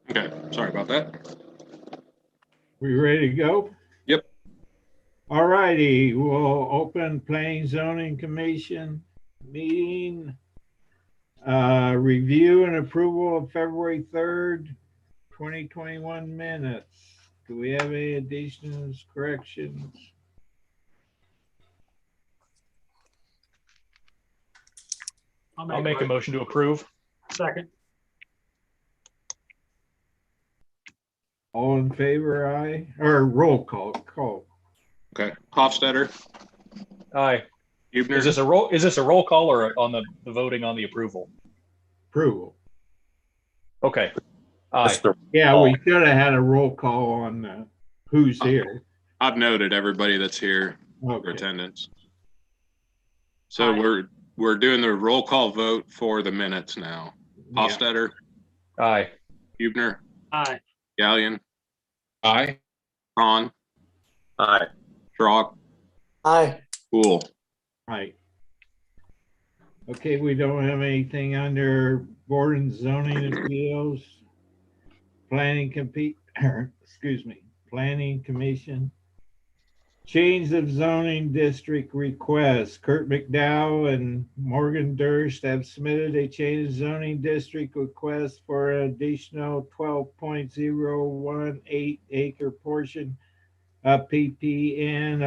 Okay, sorry about that. We ready to go? Yep. All righty, we'll open Planning Zoning Commission meeting. Review and approval of February 3rd, 2021 minutes. Do we have any additions, corrections? I'll make a motion to approve. Second. All in favor, aye? Or roll call. Okay, Hofstadter, Aye. Huebner. Is this a roll call or on the voting on the approval? Approval. Okay. Aye. Yeah, we should have had a roll call on who's here. I've noted everybody that's here for Okay. attendance. So Aye. we're doing the roll call vote for the minutes now. Yeah. Hofstadter, Aye. Huebner, Aye. Gallion, Aye. Kron, Aye. Schrock, Aye. Poole. Right. Okay, we don't have anything under board and zoning appeals. Planning Planning Commission. Change of zoning district request. Kurt McDowell and Morgan Durst have submitted a change of zoning district request for an additional 12.018 acre portion of PPN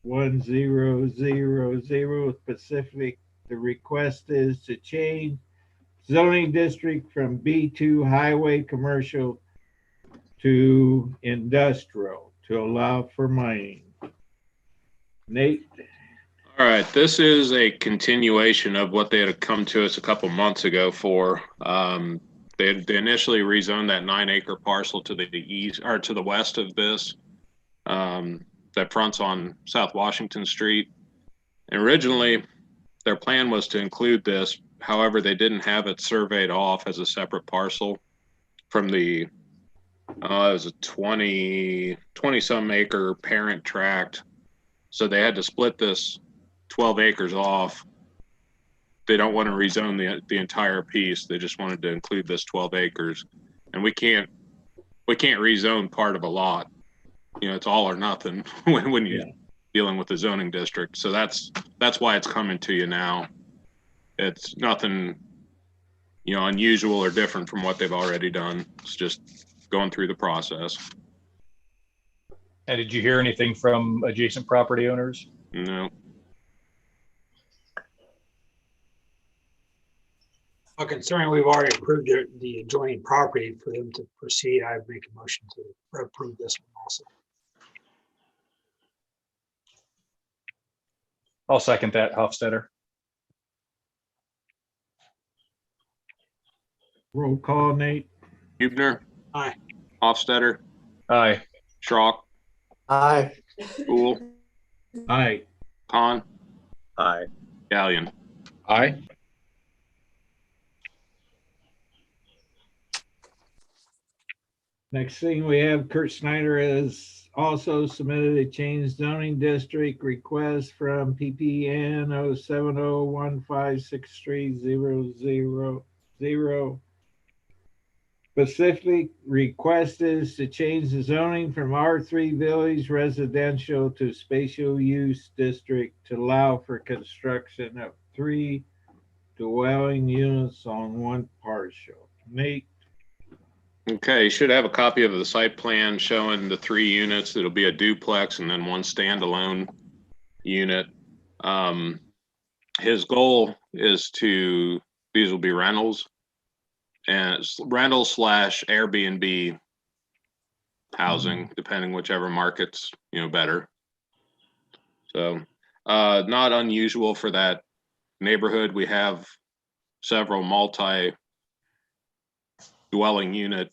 0701881000 specific. The request is to change zoning district from B2 highway commercial to industrial to allow for mining. Nate? All right, this is a continuation of what they had come to us a couple months ago for. They initially rezoned that 9-acre parcel to the east or to the west of this that fronts on South Washington Street. And originally, their plan was to include this. However, they didn't have it surveyed off as a separate parcel from the it was a 20 some acre parent tract. So they had to split this 12 acres off. They don't want to rezone the entire piece. They just wanted to include this 12 acres. And we can't rezone part of a lot. You know, it's all or nothing when you're dealing with the zoning district. So that's why it's coming to you now. It's nothing, unusual or different from what they've already done. It's just going through the process. And did you hear anything from adjacent property owners? No. Well, considering we've already approved the adjoining property for them to proceed, I would make a motion to approve this one also. I'll second that, Hofstadter. Roll call, Nate? Huebner. Aye. Hofstadter. Aye. Schrock. Aye. Poole. Aye. Khan. Aye. Gallion. Aye. Next thing we have, Kurt Snyder has also submitted a change zoning district request from PPN 070156300. Specific request is to change the zoning from R3 Village Residential to Spatial Use District to allow for construction of 3 dwelling units on one parcel. Nate? Okay, you should have a copy of the site plan showing the 3 units. It'll be a duplex and then one standalone unit. His goal is these will be rentals, and it's rental / Airbnb housing, depending whichever market's better. So not unusual for that neighborhood. We have several multi-dwelling unit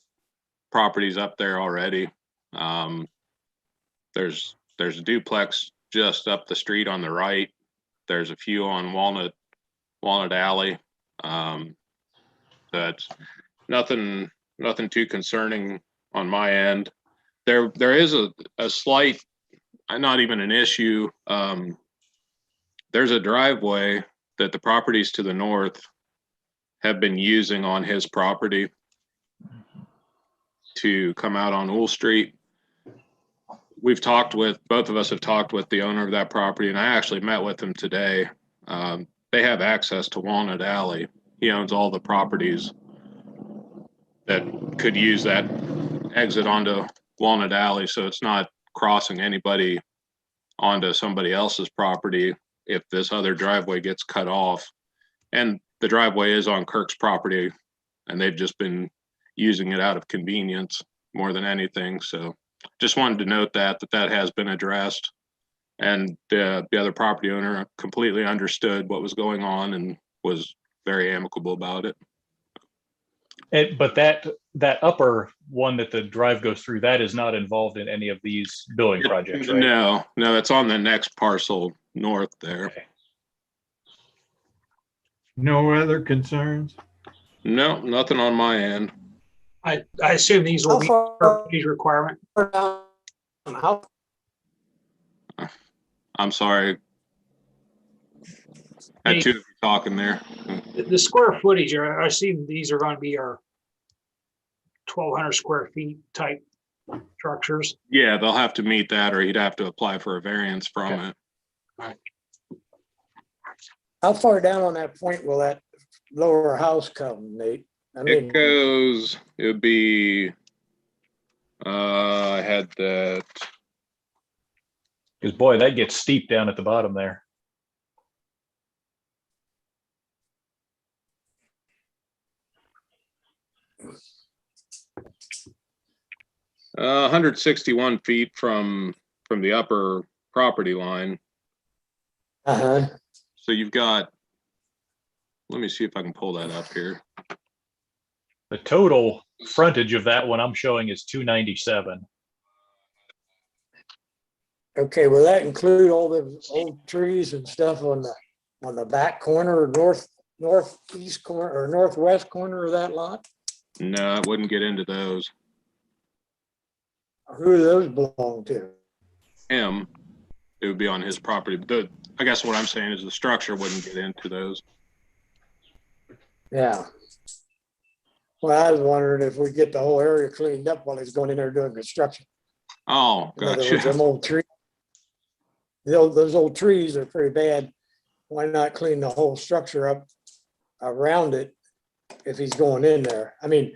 properties up there already. There's a duplex just up the street on the right. There's a few on Walnut Alley. That's nothing too concerning on my end. There is a slight, not even an issue. There's a driveway that the properties to the north have been using on his property to come out on Ool Street. Both of us have talked with the owner of that property, and I actually met with him today. They have access to Walnut Alley. He owns all the properties that could use that exit onto Walnut Alley, so it's not crossing anybody onto somebody else's property if this other driveway gets cut off. And the driveway is on Kirk's property, and they've just been using it out of convenience more than anything. So just wanted to note that has been addressed, and the other property owner completely understood what was going on and was very amicable about it. But that upper one that the drive goes through, that is not involved in any of these building projects, right? No, it's on the next parcel north there. Okay. No other concerns? No, nothing on my end. I assume these will How meet far these requirement. down? How I'm sorry. Had two of you talking there. The square footage, I assume these are going to be our 1,200 square feet type structures. Yeah, they'll have to meet that, or he'd have to apply for a variance from it. how far down on that point will that lower house come, Nate? I mean, It would be, I had that, Because boy, that gets steep down at the bottom there. uh, 161 feet from the upper property line. uh-huh. So you've got, let me see if I can pull that up here. The total frontage of that one I'm showing is 297. Okay, will that include all the old trees and stuff on the back corner or northeast corner or northwest corner of that lot? No, I wouldn't get into those. Who do those belong to? Him, it would be on his property. I guess what I'm saying is the structure wouldn't get into those. Yeah. Well, I was wondering if we get the whole area cleaned up while he's going in there doing construction. Oh, In other words, gotcha. them old trees. Those old trees are pretty bad. Why not clean the whole structure up around it if he's going in there? I mean,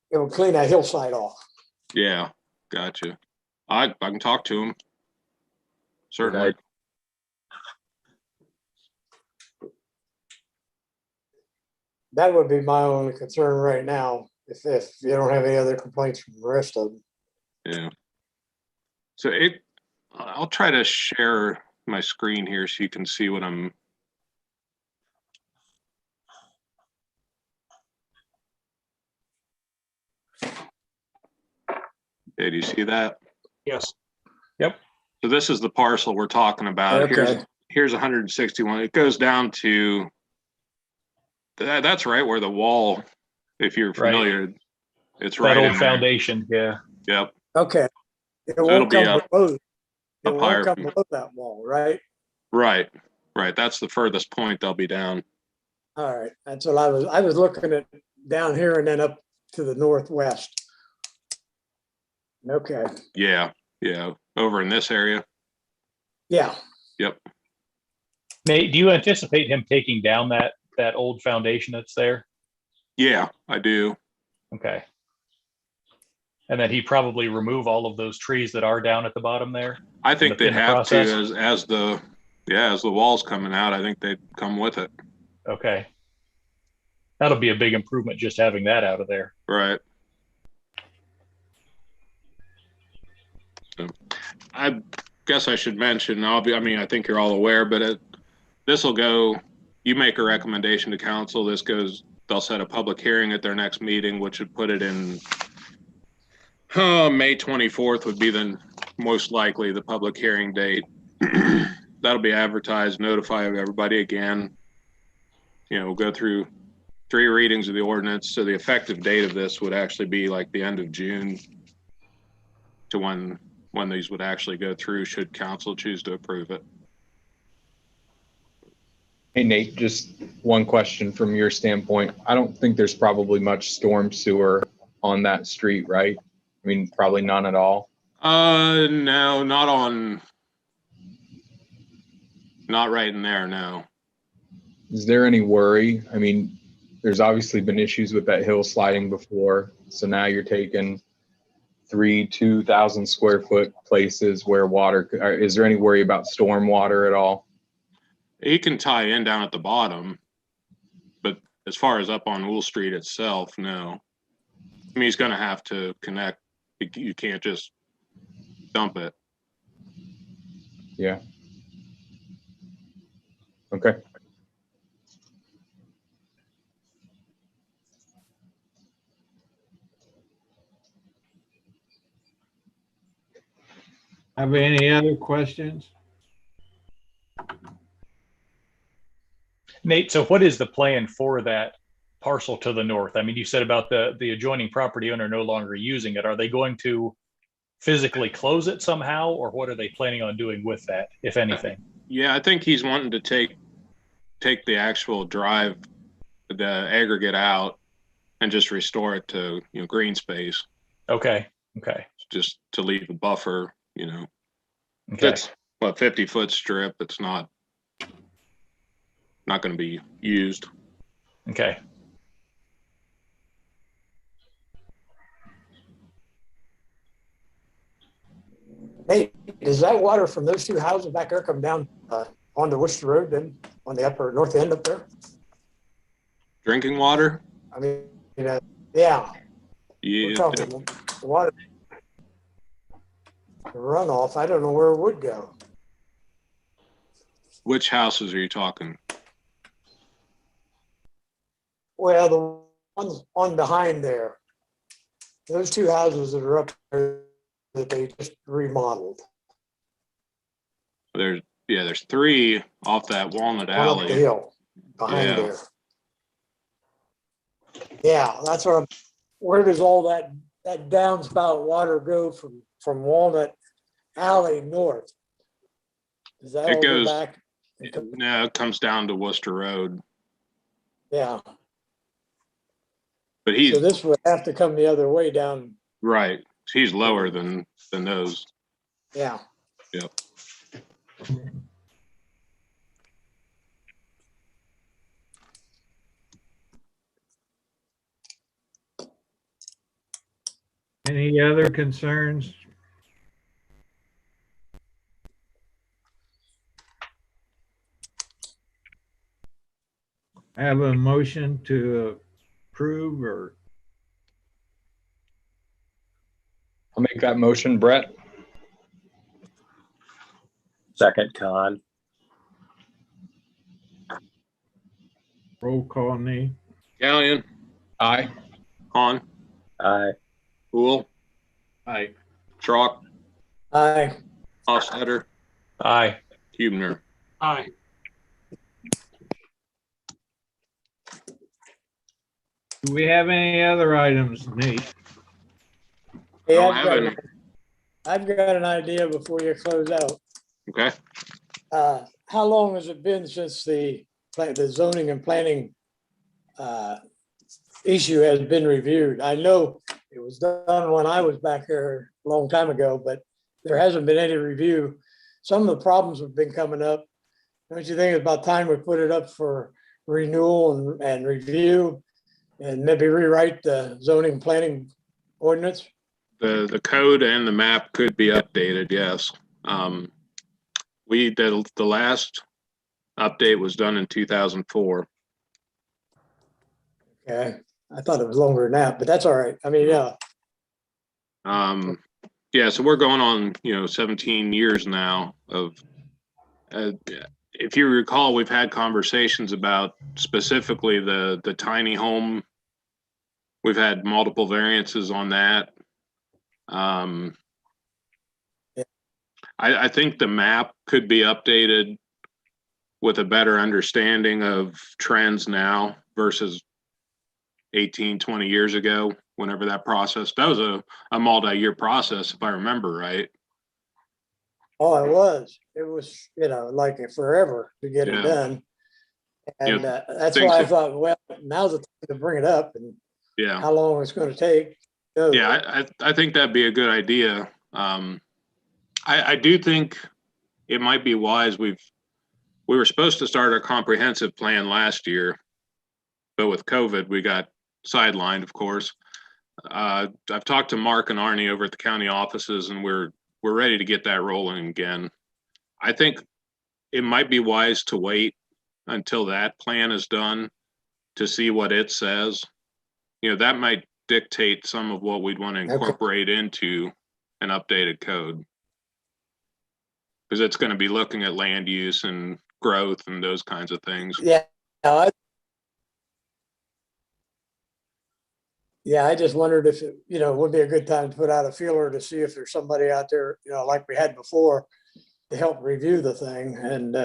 it will clean that hillside off. Yeah, gotcha. I can talk to him. Certainly. Okay. That would be my only concern right now, if you don't have any other complaints from the rest of them. Yeah. So I'll try to share my screen here so you can see what I'm. Okay, do you see that? Yes. So this is the parcel we're talking about. Okay. Here's 161. It goes down to, that's right where the wall, if you're familiar, it's right That in old there. foundation, yeah. Yep. Okay. It it'll won't be come up- below, it up higher won't come from- below that wall, right? Right. That's the furthest point they'll be down. All right, that's what I was looking at down here and then up to the northwest. Okay, Yeah. Over in this area. yeah, Yep. Nate, do you anticipate him taking down that old foundation that's there? Yeah, I do. Okay. And then he probably remove all of those trees that are down at the bottom there? I think In the they'd have to process? as the wall's coming out, I think they'd come with it. Okay. That'll be a big improvement just having that out of there. Right. So, I guess I should mention, I think you're all aware, but this will go, you make a recommendation to council, they'll set a public hearing at their next meeting, which would put it in, May 24th would be the most likely the public hearing date. That'll be advertised, notify everybody again. We'll go through 3 readings of the ordinance. So the effective date of this would actually be like the end of June to when these would actually go through, should council choose to approve it. Hey Nate, just one question from your standpoint. I don't think there's probably much storm sewer on that street, right? I mean, probably none at all. No, not right in there, no. Is there any worry? I mean, there's obviously been issues with that hill sliding before. So now you're taking 2,000 square foot places where water, is there any worry about storm water at all? He can tie in down at the bottom, but as far as up on Wool Street itself, no. I mean, he's gonna have to connect. You can't just dump it. Yeah. Okay. Have any other questions? Nate, so what is the plan for that parcel to the north? I mean, you said about the adjoining property owner no longer using it. Are they going to physically close it somehow, or what are they planning on doing with that, if anything? Yeah, I think he's wanting to take the actual drive, the aggregate out, and just restore it to green space, Okay. Okay. just to leave a buffer. Okay. That's what 50-foot strip. It's not going to be used. Okay. Hey, does that water from those two houses back there come down onto Worcester Road then on the upper north end up there? Drinking water. I mean, yeah, we're Yeah, talking the water the runoff. I don't know where it would go. which houses are you talking? Well, the ones on behind there, those two houses that are up there that they just remodeled. There's 3 off that Walnut One up the Alley. hill behind Yeah. there. Yeah, that's where does all that downspout water go from Walnut Alley north? Does that It all goes- go back? No, it comes down to Worcester Road, Yeah, but he's so this would have to come the other way down. right. He's lower than those. Yeah. Yep. Any other concerns? Have a motion to approve or I'll make that motion, Brett. Second, Con. roll call, Nate? Gallion, Aye. Hahn, Aye. Poole, Aye. Schrock, Aye. Hofstadter, Aye. Hubner. Aye. Do we have any other items, Nate? Hey, don't have any. I've got an idea before you close out. Okay. How long has it been since the zoning and planning issue has been reviewed? I know it was done when I was back there a long time ago, but there hasn't been any review. Some of the problems have been coming up. Don't you think it's about time we put it up for renewal and review and maybe rewrite the zoning planning ordinance? The code and the map could be updated. Yes. The last update was done in 2004. Okay, I thought it was longer than that, but that's all right. I mean, yeah. Yeah, so we're going on 17 years now of if you recall, we've had conversations about specifically the tiny home. We've had multiple variances on that. I think the map could be updated with a better understanding of trends now versus 18, 20 years ago, whenever that was a multi-year process, if I remember right. Oh, it was like forever to get it Yeah. done. And Yeah, that's things why I have- thought, well, now's the time to bring it up and Yeah. how long it's going to take. Yeah, I think that'd be a good idea. I do think it might be wise. We were supposed to start our comprehensive plan last year, but with COVID, we got sidelined, of course. I've talked to Mark and Arnie over at the county offices, and we're ready to get that rolling again. I think it might be wise to wait until that plan is done to see what it says. You know, that might dictate some of what we'd want to incorporate into an updated code. Because it's going to be looking at land use and growth and those kinds of things. Yeah. I just wondered if it, would be a good time to put out a feeler to see if there's somebody out there, like we had before, to help review the thing and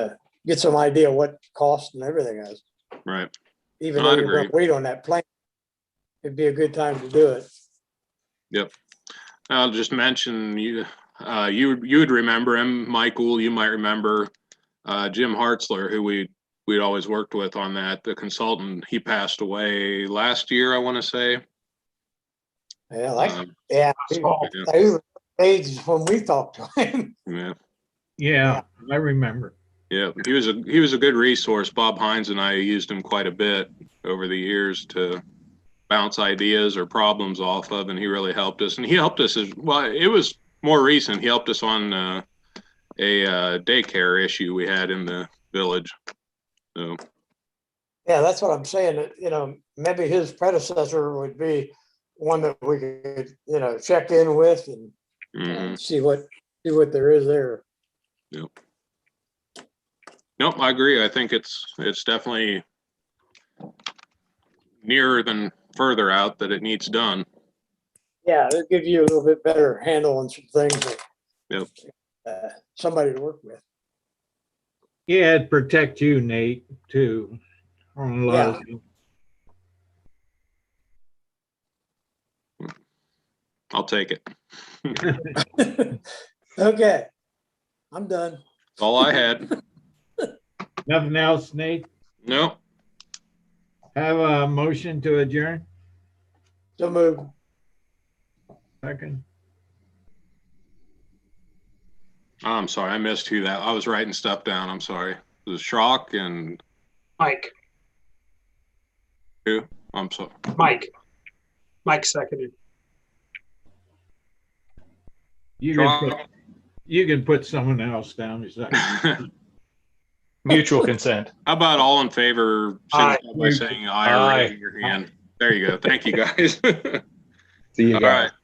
get some idea what cost and everything is. Right. Even though you're going to wait on that plan, it'd be a good time to do it. Yep. I'll just mention you would remember him, Michael. You might remember Jim Hartzler, who we'd always worked with on that. The consultant, he passed away last year, I want to say. Yeah, he was age when we talked to him. Yeah, I remember. Yeah, he was a good resource. Bob Hines and I used him quite a bit over the years to bounce ideas or problems off of, and he really helped us. And he helped us as well. It was more recent. He helped us on a daycare issue we had in the village. So. Yeah, that's what I'm saying. Maybe his predecessor would be one that we could, check in with and see what there is there. Yep. Nope, I agree. I think it's definitely nearer than further out that it needs done. Yeah, it'll give you a little bit better handle on some things that somebody to work with. Yeah, it'd protect you, Nate, too. On a lot of things. I'll take it. Okay, I'm done. That's all I had. Nothing else, Nate? Nope. Have a motion to adjourn? So move. Second. Oh, I'm sorry, I missed who that. I was writing stuff down. I'm sorry. It was Schrock and Mike. who? I'm sorry. Mike seconded. You can put someone else down. Mutual consent. How about all in favor Aye. by saying aye or raising your hand? There you go. Thank you, guys. See you All guys. right.